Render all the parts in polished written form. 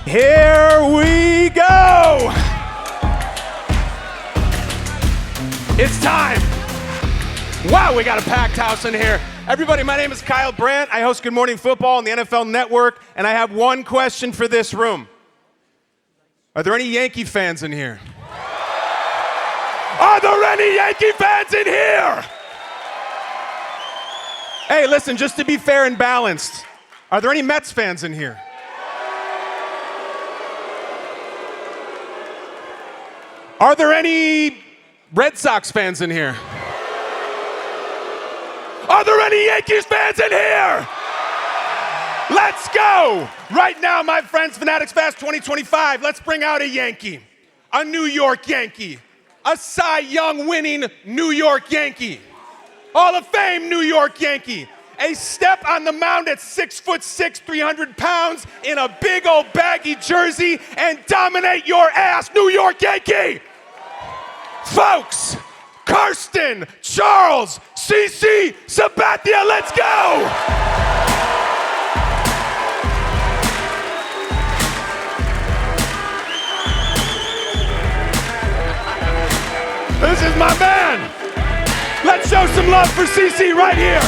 Here we go. It's time. Wow, we got a packed house in here. Everybody, my name is Kyle Brandt. I host Good Morning Football on the NFL Network, and I have one question for this room. Are there any Yankee fans in here? Are there any Yankee fans in here? Hey, listen, just to be fair and balanced, are there any Mets fans in here? Are there any Red Sox fans in here? Are there any Yankees fans in here? Let's go! Right now, my friends, Fanatics Fest 2025, let's bring out a Yankee, a New York Yankee, a Cy Young winning New York Yankee, Hall of Fame New York Yankee, a step on the mound at 6'6", 300 pounds in a big old baggy jersey and dominate your ass, New York Yankee! Folks, Karsten, Charles, CC, Sabathia, let's go! This is my man. Let's show some love for CC right here.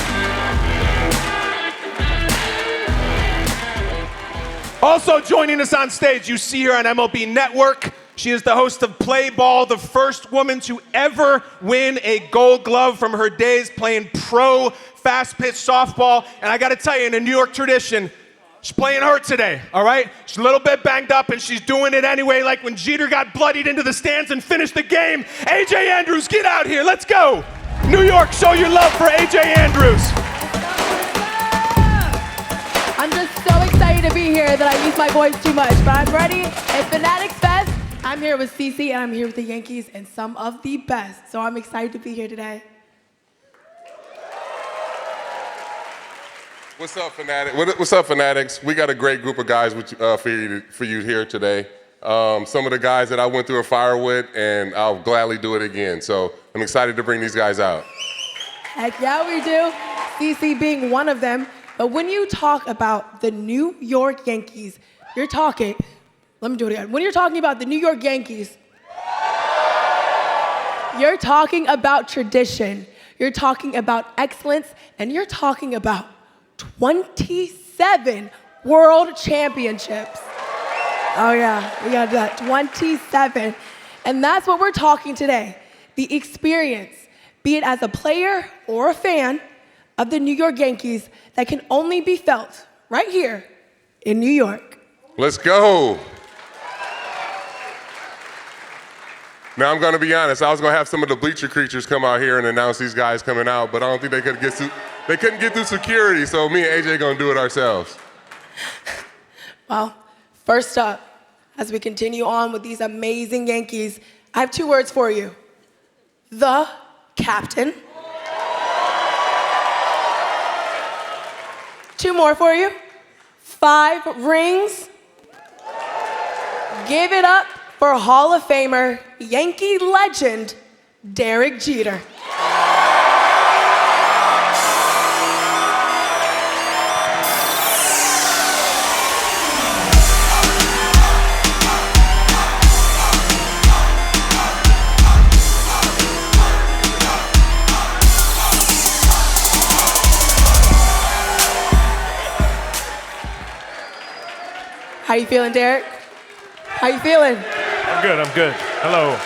Also joining us on stage, you see her on MLB Network. She is the host of Play Ball, the first woman to ever win a Gold Glove from her days playing pro fast-pitch softball. And I gotta tell you, in a New York tradition, she's playing hurt today, all right? She's a little bit banged up, and she's doing it anyway, like when Jeter got bloodied into the stands and finished the game. AJ Andrews, get out here, let's go. New York, show your love for AJ Andrews. I'm just so excited to be here that I use my voice too much, but I'm ready. It's Fanatics Fest. I'm here with CC, and I'm here with the Yankees and some of the best, so I'm excited to be here today. What's up, Fanatics? We got a great group of guys for you here today. Some of the guys that I went through a fire with, and I'll gladly do it again. So I'm excited to bring these guys out. Heck yeah, we do. CC being one of them. But when you talk about the New York Yankees, you're talking, let me do it again. When you're talking about the New York Yankees, you're talking about tradition, you're talking about excellence, and you're talking about 27 world championships. Oh yeah, we gotta do that, 27. And that's what we're talking today, the experience, be it as a player or a fan of the New York Yankees that can only be felt right here in New York. Let's go. Now, I'm going to be honest. I was going to have some of the bleacher creatures come out here and announce these guys coming out, but I don't think they couldn't get through security, so me and AJ going to do it ourselves. Well, first up, as we continue on with these amazing Yankees, I have two words for you. The captain. Two more for you. 5 rings. Give it up for Hall of Famer, Yankee legend, Derek Jeter. How you feeling, Derek? How you feeling? I'm good. Hello.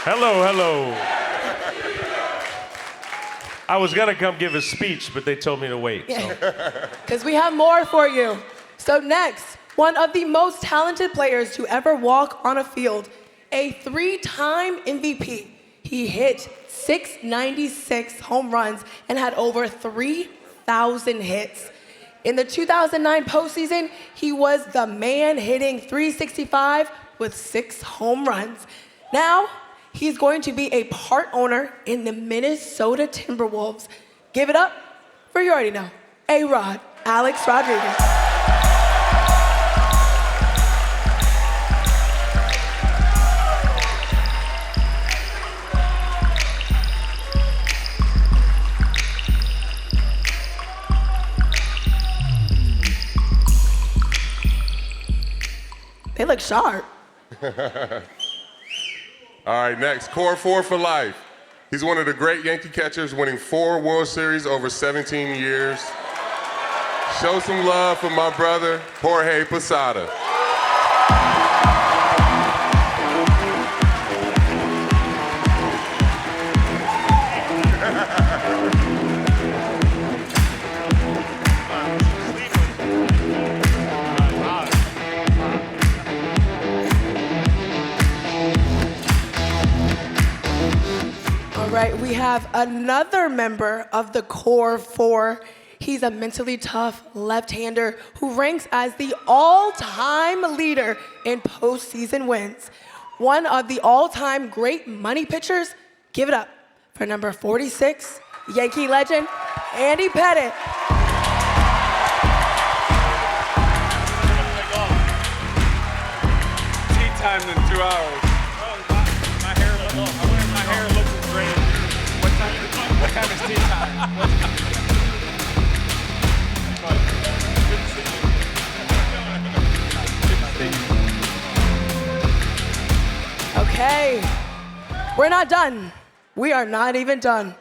Hello. I was gonna come give a speech, but they told me to wait. Because we have more for you. So next, one of the most talented players to ever walk on a field, a 3-time MVP. He hit 696 home runs and had over 3,000 hits. In the 2009 postseason, he was the man hitting 365 with 6 home runs. Now, he's going to be a part owner in the Minnesota Timberwolves. Give it up for, you already know, A-Rod, Alex Rodriguez. They look sharp. All right, next, core 4 for life. He's one of the great Yankee catchers, winning 4 World Series over 17 years. Show some love for my brother, Jorge Posada. All right, we have another member of the core 4. He's a mentally tough left-hander who ranks as the all-time leader in postseason wins. One of the all-time great money pitchers. Give it up for number 46, Yankee legend, Andy Pettitte. Tea time in 2 hours. My hair looks great. What time is tea time? Okay, we're not done. We are not even done. All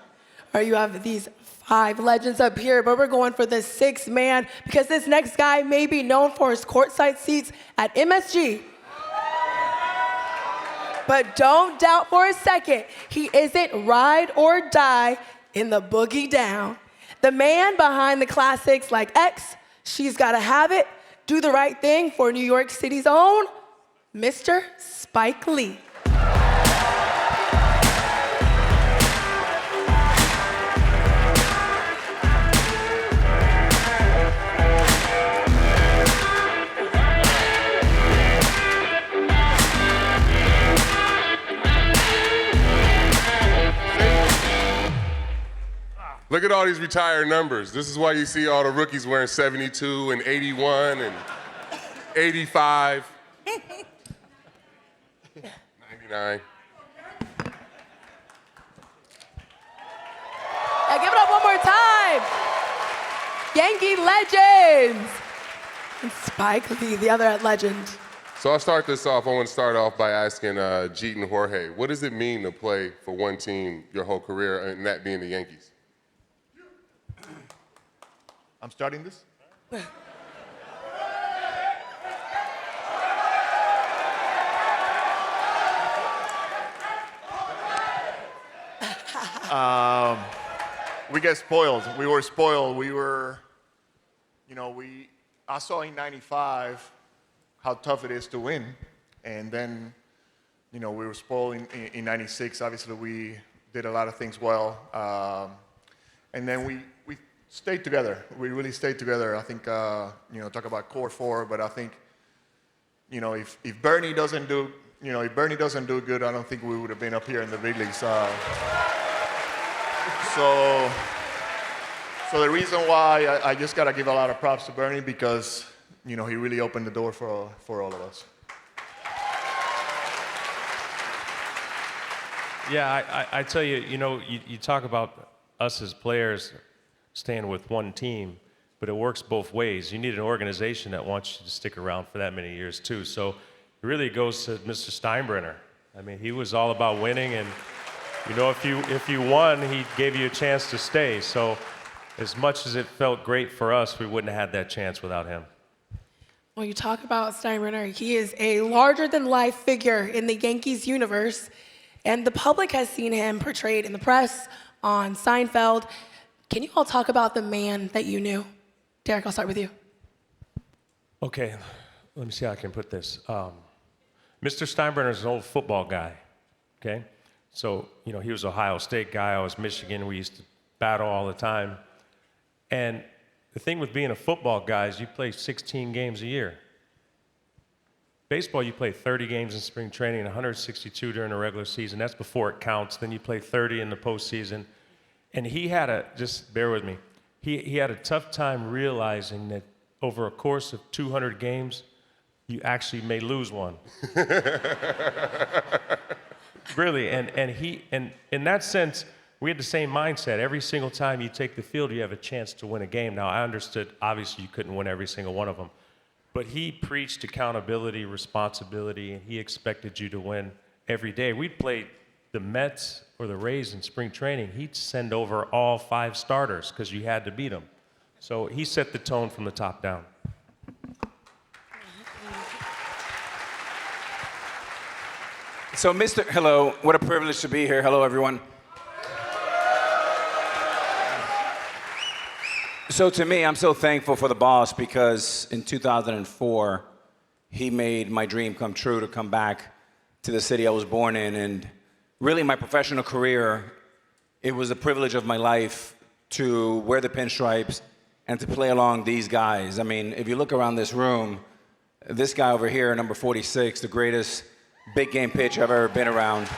right, you have these 5 legends up here, but we're going for the 6th man because this next guy may be known for his courtside seats at MSG. But don't doubt for a second, he isn't ride or die in the boogie down. The man behind the classics like X, She's Gotta Have It, Do the Right Thing for New York City's own, Mr. Spike Lee. Look at all these retired numbers. This is why you see all the rookies wearing 72 and 81 and 85, 99. Now give it up one more time. Yankee legends. And Spike Lee, the other legend. So I'll start this off. I want to start off by asking Jeet and Jorge, what does it mean to play for one team your whole career, and that being the Yankees? I'm starting this? We get spoiled. We were spoiled. We were, I saw in 95 how tough it is to win. And then, we were spoiled in 96. Obviously, we did a lot of things well. And then we stayed together. We really stayed together. I think, talk about core 4, but I think, if Bernie doesn't do, if Bernie doesn't do good, I don't think we would have been up here in the big leagues. So the reason why I just gotta give a lot of props to Bernie because, he really opened the door for all of us. Yeah, I tell you, you talk about us as players staying with one team, but it works both ways. You need an organization that wants you to stick around for that many years too. So it really goes to Mr. Steinbrenner. I mean, he was all about winning, and if you won, he gave you a chance to stay. So as much as it felt great for us, we wouldn't have had that chance without him. When you talk about Steinbrenner, he is a larger-than-life figure in the Yankees universe, and the public has seen him portrayed in the press, on Seinfeld. Can you all talk about the man that you knew? Derek, I'll start with you. Okay, let me see how I can put this. Mr. Steinbrenner is an old football guy, okay? So, he was an Ohio State guy, I was Michigan, we used to battle all the time. And the thing with being a football guy is you play 16 games a year. Baseball, you play 30 games in spring training and 162 during the regular season. That's before it counts. Then you play 30 in the postseason. And he had just bear with me, he had a tough time realizing that over a course of 200 games, you actually may lose one. Really, and in that sense, we had the same mindset. Every single time you take the field, you have a chance to win a game. Now, I understood, obviously, you couldn't win every single one of them. But he preached accountability, responsibility, and he expected you to win every day. We'd play the Mets or the Rays in spring training. He'd send over all 5 starters because you had to beat them. So he set the tone from the top down. So, hello, what a privilege to be here. Hello, everyone. So to me, I'm so thankful for the boss because in 2004, he made my dream come true to come back to the city I was born in. And really my professional career, it was a privilege of my life to wear the pinstripes and to play along these guys. I mean, if you look around this room, this guy over here, number 46, the greatest big game pitcher I've ever been around.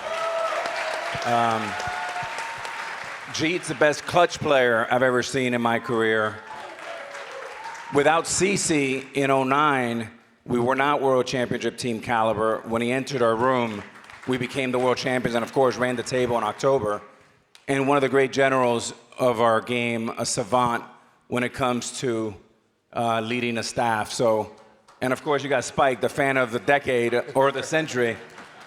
Jeet's the best clutch player I've ever seen in my career. Without CeCe in '09, we were not World Championship team caliber. When he entered our room, we became the world champions and, of course, ran the table in October. And one of the great generals of our game, a savant when it comes to leading a staff. So, and of course, you got Spike, the fan of the decade or the century.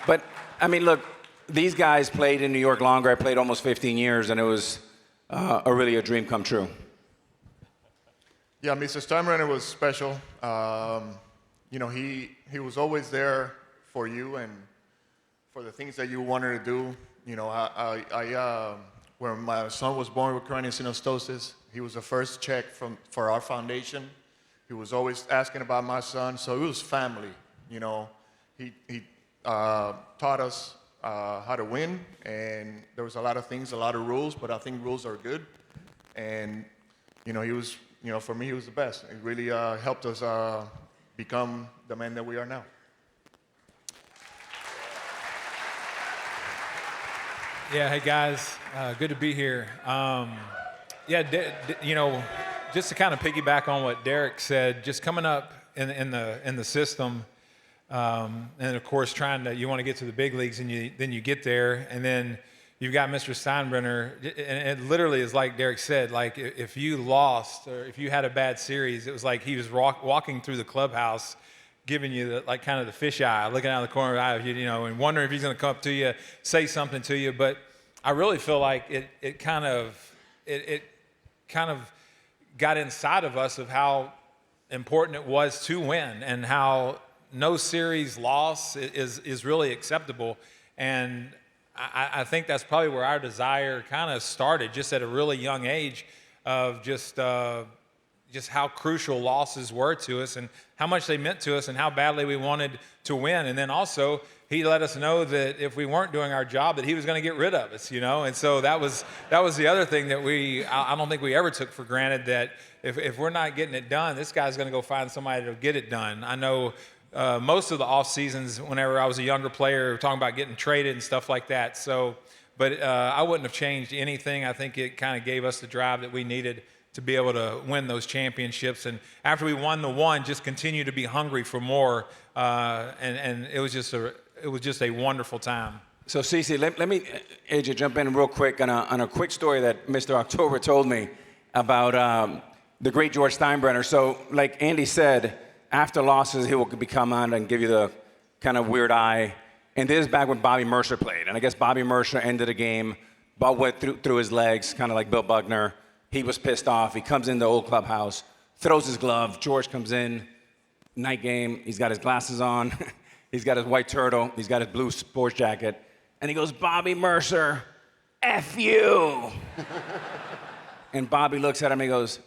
But, I mean, look, these guys played in New York longer. I played almost 15 years, and it was really a dream come true. Yeah, Mr. Steinbrenner was special. You know, he was always there for you and for the things that you wanted to do. You know, when my son was born with chronic synostosis, he was the first check for our foundation. He was always asking about my son, so it was family. You know, he taught us how to win, and there was a lot of things, a lot of rules, but I think rules are good. And, you know, he was, you know, for me, he was the best. It really helped us become the men that we are now. Yeah, hey guys, good to be here. You know, just to kind of piggyback on what Derek said, just coming up in the system, and of course you want to get to the big leagues, and then you get there, and then you've got Mr. Steinbrenner, and it literally is like Derek said, like if you lost or if you had a bad series, it was like he was walking through the clubhouse, giving you the, like kind of the fish eye, looking out of the corner of the eye, you know, and wondering if he's going to come up to you, say something to you. But I really feel like it kind of got inside of us of how important it was to win and how no series loss is really acceptable. And I think that's probably where our desire kind of started, just at a really young age, of just how crucial losses were to us and how much they meant to us and how badly we wanted to win. And then also, he let us know that if we weren't doing our job, that he was going to get rid of us, you know? And so that was the other thing that I don't think we ever took for granted, that if we're not getting it done, this guy's going to go find somebody to get it done. I know most of the off seasons, whenever I was a younger player, we were talking about getting traded and stuff like that. So, but I wouldn't have changed anything. I think it kind of gave us the drive that we needed to be able to win those championships. And after we won the one, just continue to be hungry for more. And it was just a wonderful time. So CeCe, let me, AJ, jump in real quick on a quick story that Mr. October told me about the great George Steinbrenner. So like Andy said, after losses, he will come on and give you the kind of weird eye. And this is back when Bobby Mercer played. And I guess Bobby Mercer ended the game, ball went through his legs, kind of like Bill Buckner. He was pissed off. He comes in the old clubhouse, throws his glove. George comes in, night game. He's got his glasses on. He's got his white turtle. He's got his blue sports jacket. And he goes, "Bobby Mercer, F you." And Bobby looks at him and he goes,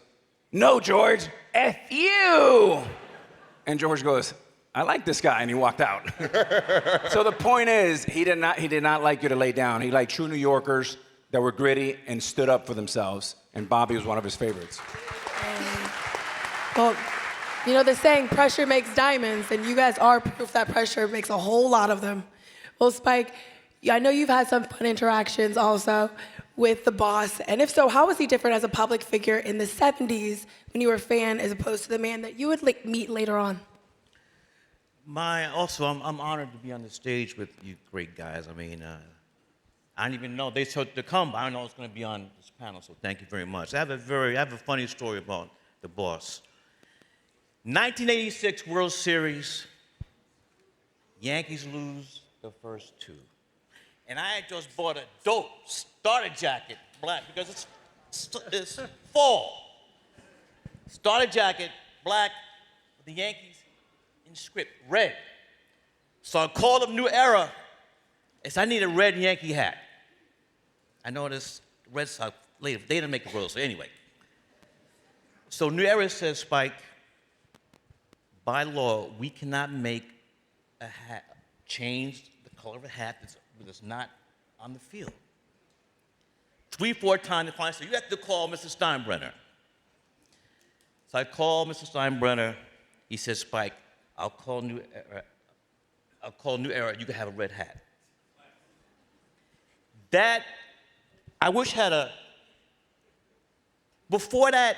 "No, George, F you." And George goes, "I like this guy," and he walked out. So the point is, he did not like you to lay down. He liked true New Yorkers that were gritty and stood up for themselves. And Bobby was one of his favorites. Well, you know the saying, pressure makes diamonds, and you guys are proof that pressure makes a whole lot of them. Well, Spike, I know you've had some fun interactions also with the boss, and if so, how was he different as a public figure in the 70s when you were a fan as opposed to the man that you would meet later on? I'm honored to be on the stage with you great guys. I mean, I didn't even know they told to come, but I don't know it's going to be on this panel, so thank you very much. I have a funny story about the boss. 1986 World Series, Yankees lose the first two. And I had just bought a dope starter jacket, black, because it's fall. Starter jacket, black, with the Yankees in script, red. So I called up New Era and said, I need a red Yankee hat. I know this Red Sox, later, they didn't make the World Series, anyway. So New Era says, Spike, by law, we cannot make a hat, change the color of a hat that's not on the field. 3-4 times, they finally said, you have to call Mr. Steinbrenner. So I called Mr. Steinbrenner. He said, Spike, I'll call New Era, you can have a red hat. That, I wish had a, before that,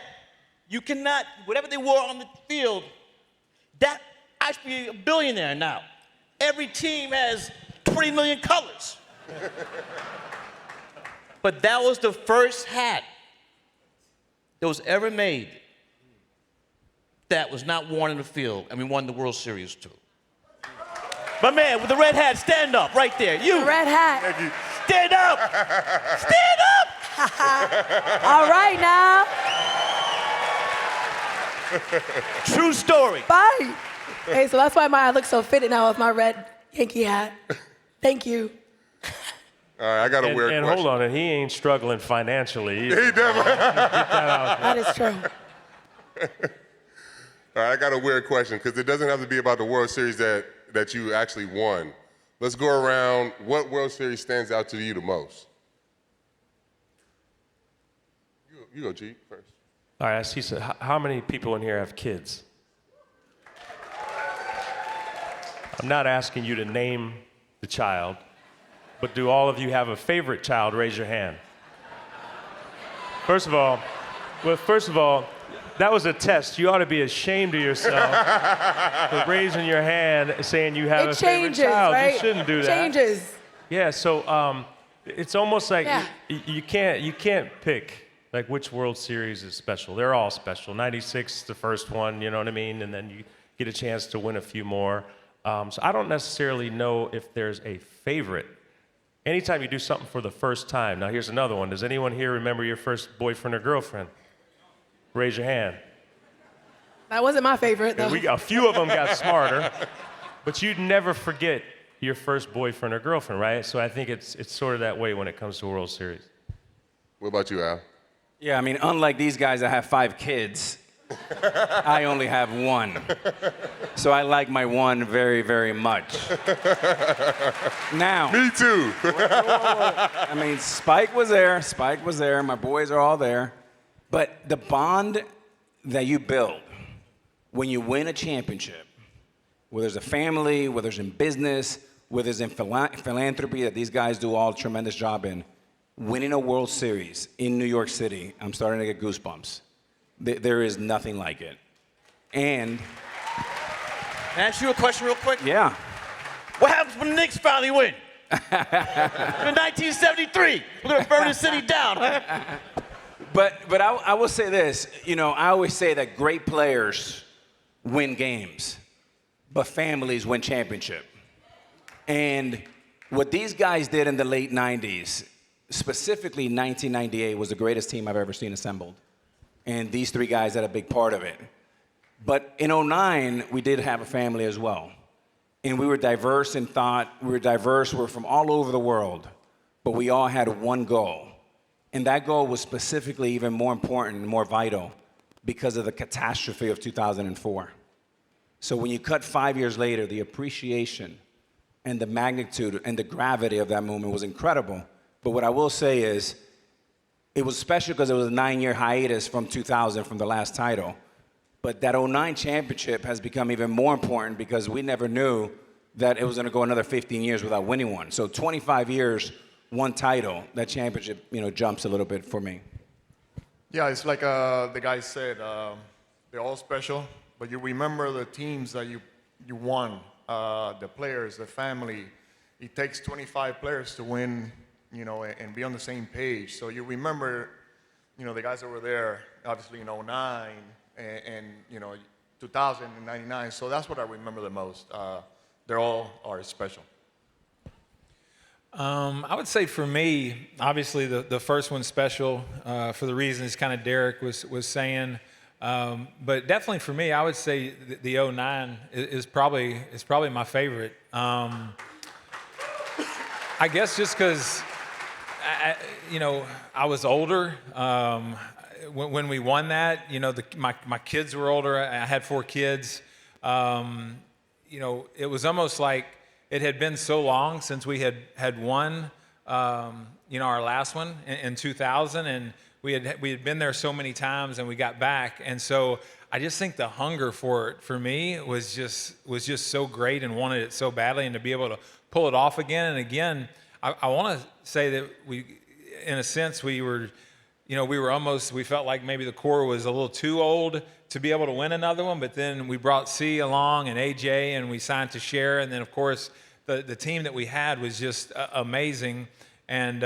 you cannot, whatever they wore on the field, that, I should be a billionaire now. Every team has 20 million colors. But that was the first hat that was ever made that was not worn in the field, and we won the World Series too. My man with the red hat, stand up right there. You. Red hat. Stand up. Stand up. All right now. True story. Bye. Hey, so that's why I look so fitted now with my red Yankee hat. Thank you. All right, I got a weird and question. hold on, and he ain't struggling financially either. He definitely. That is true. All right, I got a weird question because it doesn't have to be about the World Series that you actually won. Let's go around. What World Series stands out to you the most? You go, G, first. All right, I see. So how many people in here have kids? I'm not asking you to name the child, but do all of you have a favorite child? Raise your hand. First of all, that was a test. You ought to be ashamed of yourself for raising your hand saying you have a favorite child. Right? You shouldn't do that. Changes. Yeah, so it's almost like Yeah. you can't pick like which World Series is special. They're all special. 96, the first one, you know what I mean? And then you get a chance to win a few more. So I don't necessarily know if there's a favorite. Anytime you do something for the first time. Now here's another one. Does anyone here remember your first boyfriend or girlfriend? Raise your hand. That wasn't my favorite, though. A few of them got smarter, but you'd never forget your first boyfriend or girlfriend, right? So I think it's sort of that way when it comes to World Series. What about you, Al? Yeah, I mean, unlike these guys that have 5 kids, I only have 1. So I like my 1 very, very much. Now. Me too. I mean, Spike was there. My boys are all there. But the bond that you build when you win a championship, whether it's a family, whether it's in business, whether it's in philanthropy that these guys do all a tremendous job in, winning a World Series in New York City, I'm starting to get goosebumps. There is nothing like it. And... Can I ask you a question real quick? Yeah. What happens when the Knicks finally win? In 1973, we're going to burn the city down. But I will say this. You know, I always say that great players win games, but families win championship. And what these guys did in the late 90s, specifically 1998, was the greatest team I've ever seen assembled. And these 3 guys had a big part of it. But in 09, we did have a family as well. And we were diverse in thought. We were from all over the world. But we all had one goal. And that goal was specifically even more important and more vital because of the catastrophe of 2004. So when you cut 5 years later, the appreciation and the magnitude and the gravity of that moment was incredible. But what I will say is, it was special because it was a 9-year hiatus from 2000, from the last title. But that 09 championship has become even more important because we never knew that it was going to go another 15 years without winning one. So 25 years, 1 title, that championship, jumps a little bit for me. Yeah, it's like the guy said, they're all special, but you remember the teams that you won, the players, the family. It takes 25 players to win, and be on the same page. So you remember, the guys that were there, obviously in 09, and 2000 and 99. So that's what I remember the most. They're all are special. I would say for me, obviously the first one's special for the reasons kind of Derek was saying. But definitely for me, I would say the 09 is probably my favorite. I guess just because, I was older when we won that. My kids were older. I had 4 kids. It was almost like it had been so long since we had won, our last one in 2000, and we had been there so many times, and we got back, and so I just think the hunger for it for me was just so great, and wanted it so badly, and to be able to pull it off again and again. I want to say that we, in a sense, we felt like maybe the core was a little too old to be able to win another one, but then we brought C along and AJ, and we signed to share, and then of course the team that we had was just amazing. And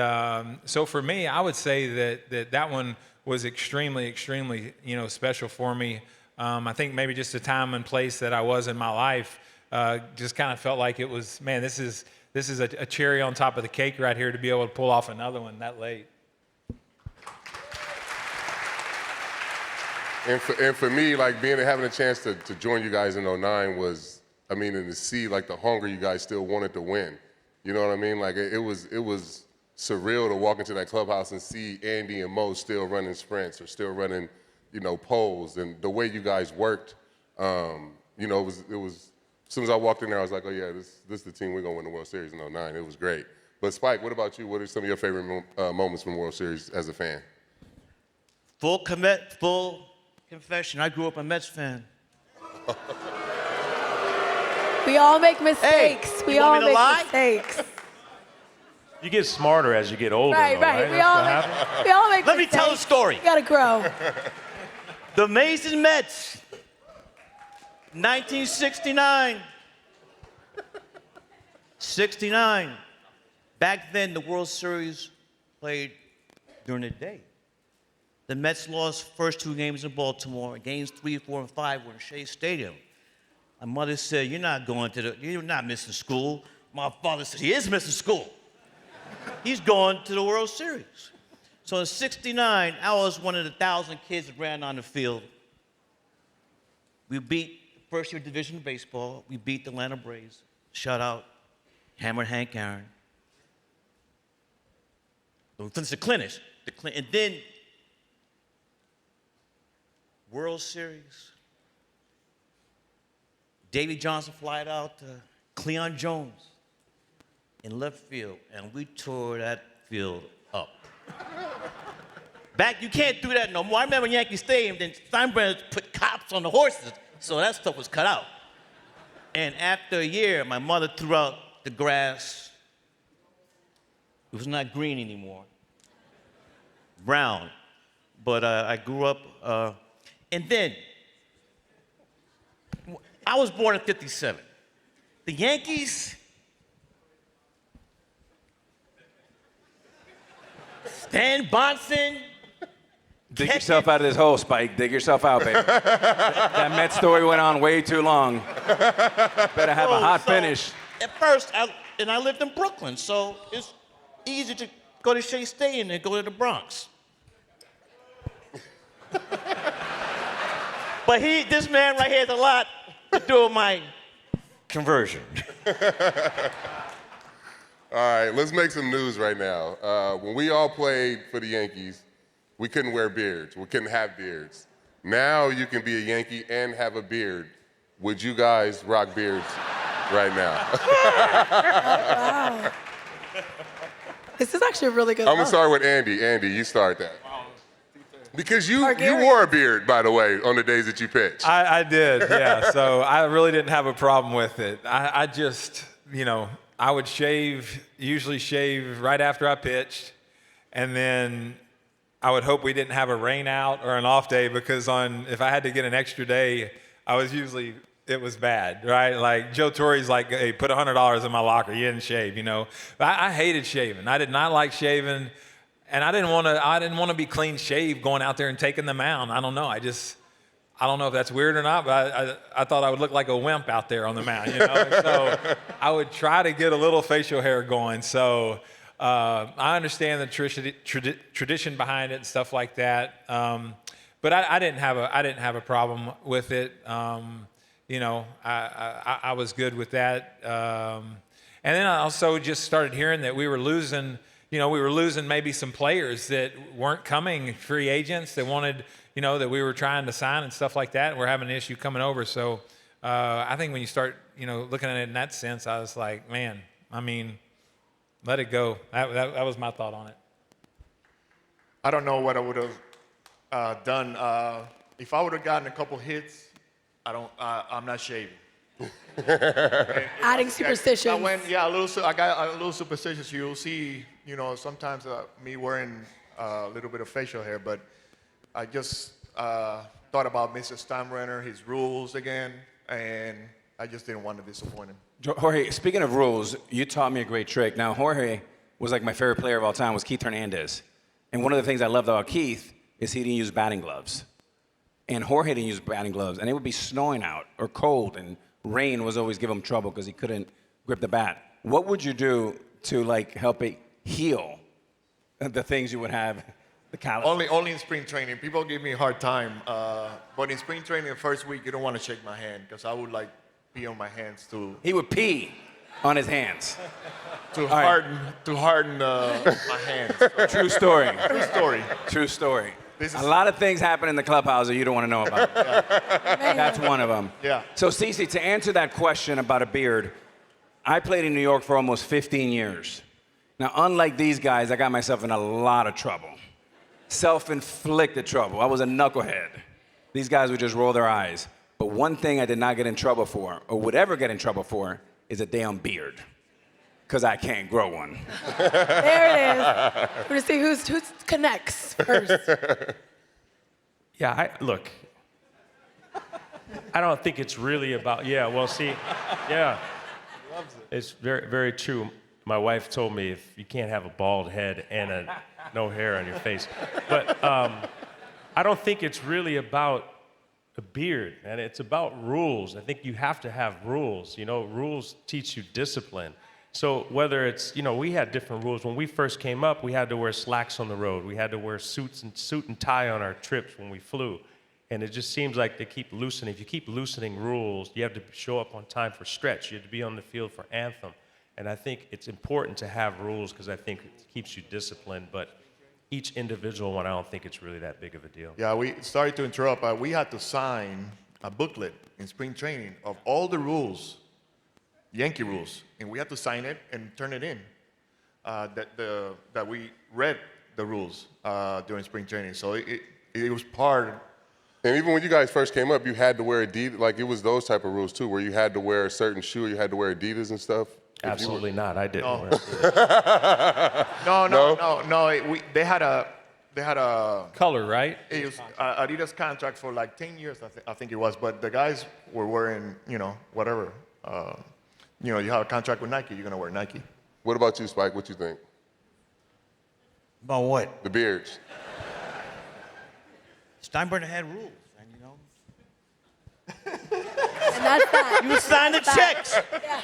so for me, I would say that one was extremely, extremely, special for me. I think maybe just the time and place that I was in my life just kind of felt like it was, man, this is a cherry on top of the cake right here to be able to pull off another one that late. And for me, like having a chance to join you guys in 09 was, and to see like the hunger you guys still wanted to win. You know what I mean? Like it was surreal to walk into that clubhouse and see Andy and Mo still running sprints or still running, poles, and the way you guys worked. It was as soon as I walked in there, I was like, oh yeah, this is the team we're gonna win the World Series in 09. It was great. But Spike, what about you? What are some of your favorite moments from the World Series as a fan? Full confession, I grew up a Mets fan. We all make mistakes. Hey, we you all want me to make lie? mistakes. You get smarter as you get older, Right, though, right. right? We That's all what make, happens. we all make Let me mistakes. tell a story. You gotta grow. The Amazing Mets, 1969. 69. Back then, the World Series played during the day. The Mets lost first 2 games in Baltimore. Games 3, 4, and 5 were in Shea Stadium. My mother said, you're not missing school. My father said, he is missing school. He's going to the World Series. So in 69, I was one of the 1,000 kids that ran on the field. We beat first-year division of baseball. We beat the Atlanta Braves. Shout out, Hammered Hank Aaron. Since the Clinish. And then World Series. Davey Johnson flied out to Cleon Jones in left field, and we tore that field up. You can't do that no more. I remember Yankee Stadium, then Steinbrenner put cops on the horses, so that stuff was cut out. And after a year, my mother threw out the grass. It was not green anymore, brown. But I grew up, and then I was born in 57. The Yankees, Stan Bonson. Dig yourself out of this hole, Spike. Dig yourself out, baby. that Met story went on way too long. Better have a hot finish. At first, I lived in Brooklyn, so it's easy to go to Shea Stadium and go to the Bronx. But this man right here has a lot to do with my conversion. All right, let's make some news right now. When we all played for the Yankees, we couldn't wear beards. We couldn't have beards. Now you can be a Yankee and have a beard. Would you guys rock beards right now? Wow. This is actually a really good I'm gonna look. start with Andy. Andy, you start that. Because you wore a beard, by the way, on the days that you pitched. I did, yeah. So I really didn't have a problem with it. I just, I would usually shave right after I pitched, and then I would hope we didn't have a rain out or an off day, because if I had to get an extra day, it was bad, right? Like Joe Torre's like, hey, put $100 in my locker. You didn't shave, But I hated shaving. I did not like shaving, and I didn't want to be clean shaved going out there and taking the mound. I don't know. I don't know if that's weird or not, but I thought I would look like a wimp out there on the mound, you know? So I would try to get a little facial hair going. So I understand the tradition behind it and stuff like that. But I didn't have a problem with it. You know, I was good with that. And then I also just started hearing that we were losing maybe some players that weren't coming, free agents that wanted, you know, that we were trying to sign and stuff like that. And we're having an issue coming over. So I think when you start, you know, looking at it in that sense, I was like, man, I mean, let it go. That was my thought on it. I don't know what I would have done. If I would have gotten a couple hits, I'm not shaving. Adding superstitions. I got a little superstitious. You'll see, you know, sometimes me wearing a little bit of facial hair, but I just thought about Mr. Steinbrenner, his rules again, and I just didn't want to disappoint him. Jorge, speaking of rules, you taught me a great trick. Now, Jorge was like my favorite player of all time was Keith Hernandez. And one of the things I loved about Keith is he didn't use batting gloves. And Jorge didn't use batting gloves. And it would be snowing out or cold, and rain was always giving him trouble because he couldn't grip the bat. What would you do to, like, help it heal the things you would have, the calluses? Only in spring training. People give me a hard time. But in spring training, the first week, you don't want to shake my hand because I would, like, pee on my hands too. He would pee on his hands. To harden my hands. So. True story. True story. True story. A lot of things happen in the clubhouse that you don't want to know about. Yeah. That's one of them. Yeah. So, Cece, to answer that question about a beard, I played in New York for almost 15 years. Now, unlike these guys, I got myself in a lot of trouble. Self-inflicted trouble. I was a knucklehead. These guys would just roll their eyes. But one thing I did not get in trouble for, or would ever get in trouble for, is a damn beard. Because I can't grow one. There it is. We're going to see who connects first. Yeah, look. I don't think it's really about, it's very, very true. My wife told me if you can't have a bald head and no hair on your face. But I don't think it's really about a beard, and it's about rules. I think you have to have rules. You know, rules teach you discipline. So whether it's, you know, we had different rules. When we first came up, we had to wear slacks on the road. We had to wear suit and tie on our trips when we flew. And it just seems like they keep loosening. If you keep loosening rules, you have to show up on time for stretch. You have to be on the field for anthem. And I think it's important to have rules because I think it keeps you disciplined. But each individual one, I don't think it's really that big of a deal. Yeah, sorry to interrupt. We had to sign a booklet in spring training of all the rules, Yankee rules, and we had to sign it and turn it in. That we read the rules during spring training, so it was part. And even when you guys first came up, you had to wear Adidas. Like it was those type of rules too, where you had to wear a certain shoe, you had to wear Adidas and stuff. Absolutely not. I didn't wear Adidas. No. They had a color, right? It was Adidas contract for like 10 years, I think it was. But the guys were wearing, you know, whatever. You know, you have a contract with Nike, you're gonna wear Nike. What about you, Spike? What you think? About what? The beards. Steinbrenner had rules, and you know. And that's that. You signed the checks. Yeah.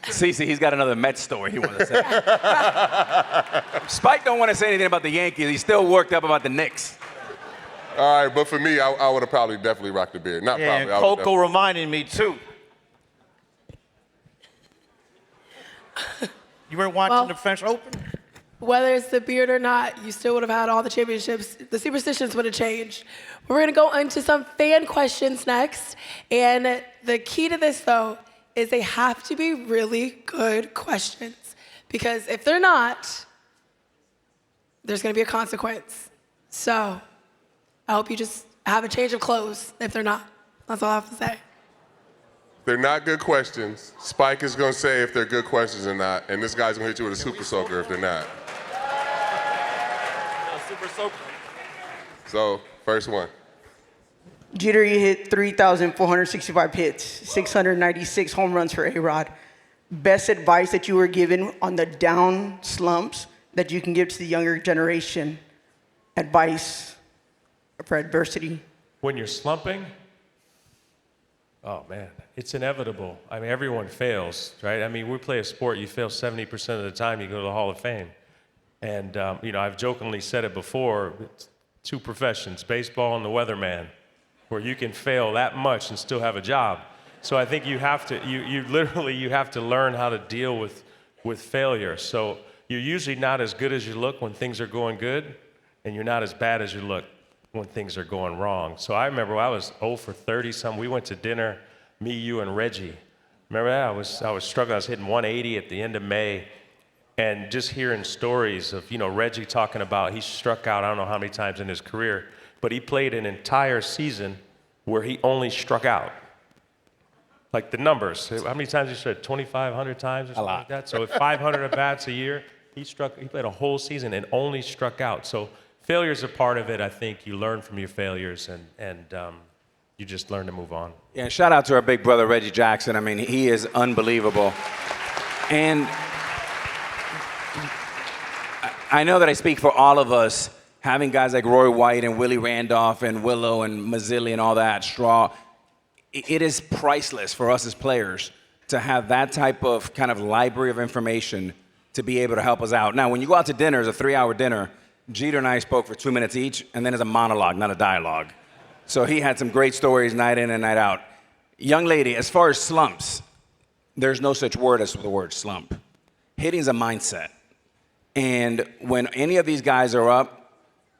Cece, he's got another Mets story he wants to say. Spike don't want to say anything about the Yankees. He's still worked up about the Knicks. All right, but for me, I would have probably definitely rocked the beard. Not Yeah, probably. and Coco reminded me, too. You weren't watching the French Open? Whether it's the beard or not, you still would have had all the championships. The superstitions would have changed. We're going to go into some fan questions next. And the key to this, though, is they have to be really good questions. Because if they're not, there's going to be a consequence. So I hope you just have a change of clothes if they're not. That's all I have to say. They're not good questions. Spike is going to say if they're good questions or not, and this guy's going to hit you with a super soaker if they're not. Super soaker. So, first one. Jeter, you hit 3,465 hits, 696 home runs for A-Rod. Best advice that you were given on the down slumps that you can give to the younger generation? Advice for adversity? When you're slumping, oh man, it's inevitable. I mean, everyone fails, right? I mean, we play a sport, you fail 70% of the time, you go to the Hall of Fame. And, I've jokingly said it before, it's two professions, baseball and the weatherman, where you can fail that much and still have a job. So I think you have to, you have to learn how to deal with failure. So you're usually not as good as you look when things are going good, and you're not as bad as you look when things are going wrong. So I remember I was 0 for 30-something. We went to dinner, me, you, and Reggie. Remember that? I was struggling. I was hitting 180 at the end of May. And just hearing stories of, Reggie talking about he struck out I don't know how many times in his career, but he played an entire season where he only struck out. Like the numbers, how many times he struck? 2,500 times or something like that? So 500 at-bats a year, he played a whole season and only struck out. So failure's a part of it. I think you learn from your failures and you just learn to move on. Yeah, shout out to our big brother, Reggie Jackson. I mean, he is unbelievable. And I know that I speak for all of us, having guys like Roy White and Willie Randolph and Willow and Mazzilli and all that, Straw, it is priceless for us as players to have that type of kind of library of information to be able to help us out. Now, when you go out to dinner, it's a 3-hour dinner, Jeter and I spoke for 2 minutes each, and then it's a monologue, not a dialogue. So he had some great stories night in and night out. Young lady, as far as slumps, there's no such word as the word slump. Hitting's a mindset. And when any of these guys are up,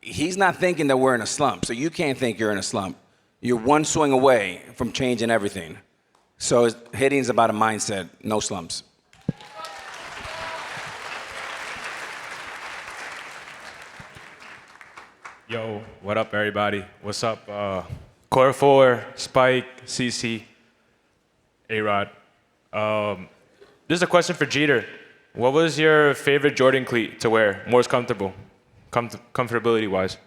he's not thinking that we're in a slump. So you can't think you're in a slump. You're one swing away from changing everything. So hitting's about a mindset, no slumps. Yo, what up, everybody? What's up? Core 4, Spike, CC, A-Rod. This is a question for Jeter. What was your favorite Jordan cleat to wear? Most comfortable, comfortability-wise?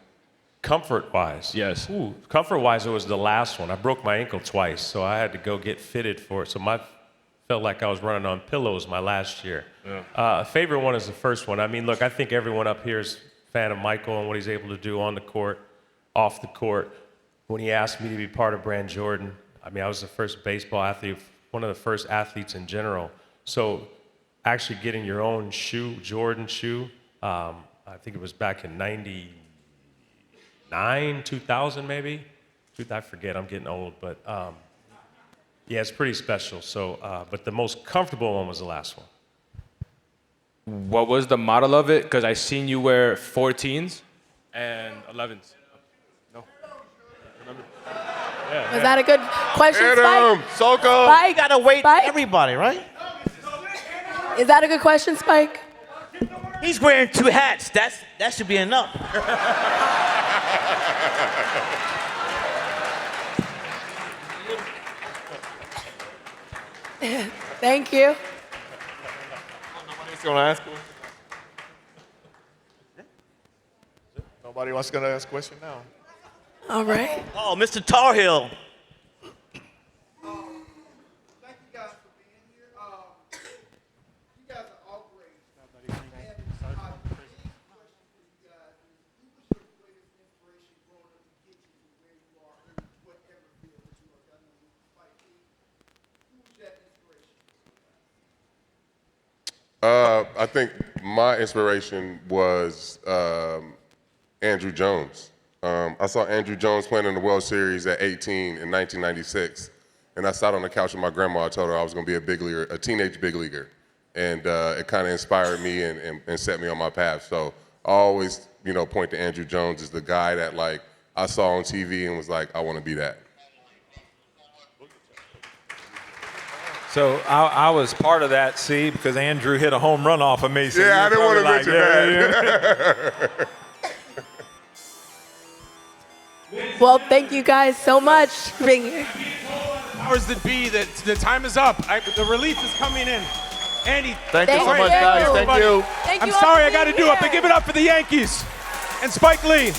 Comfort-wise? Yes. Ooh, comfort-wise, it was the last one. I broke my ankle twice, so I had to go get fitted for it. So felt like I was running on pillows my last year. Yeah. Favorite one is the first one. I mean, look, I think everyone up here is a fan of Michael and what he's able to do on the court, off the court. When he asked me to be part of Brand Jordan, I mean, I was the first baseball athlete, one of the first athletes in general. So actually getting your own shoe, Jordan shoe, I think it was back in 99, 2000 maybe? I forget, I'm getting old, but yeah, it's pretty special. So, but the most comfortable one was the last one. What was the model of it? Because I seen you wear 14s and 11s. No? Remember? Yeah, Was that a good question, Hit Spike? him, Soko. Spike? You gotta wait Spike? everybody, right? Is that a good question, Spike? He's wearing 2 hats. That should be enough. Thank you. Nobody's gonna ask one. Nobody wants to ask a question now. All right. Oh, Mr. Tar Heel. Thank you guys for being here. You guys are all great. I have a question for you guys. Who was your greatest inspiration growing up to get you to where you are in whatever field that you are? I know you fight. Who was that inspiration? I think my inspiration was Andrew Jones. I saw Andrew Jones playing in the World Series at 18 in 1996, and I sat on the couch with my grandma. I told her I was going to be a big leaguer, a teenage big leaguer, and it kind of inspired me and set me on my path. So I always, point to Andrew Jones as the guy that I saw on TV and was like, I want to be that. So I was part of that, see, because Andrew hit a home run off of me. So Yeah, I didn't want to like, mention that. Well, thank you guys so much for being here. Powers that be, that the time is up. The relief is coming in. Andy, Thank you so Thank much, you. guys. Thank you. Thank I'm you all sorry for I got to being do it, but here. give it up for the Yankees and Spike Lee.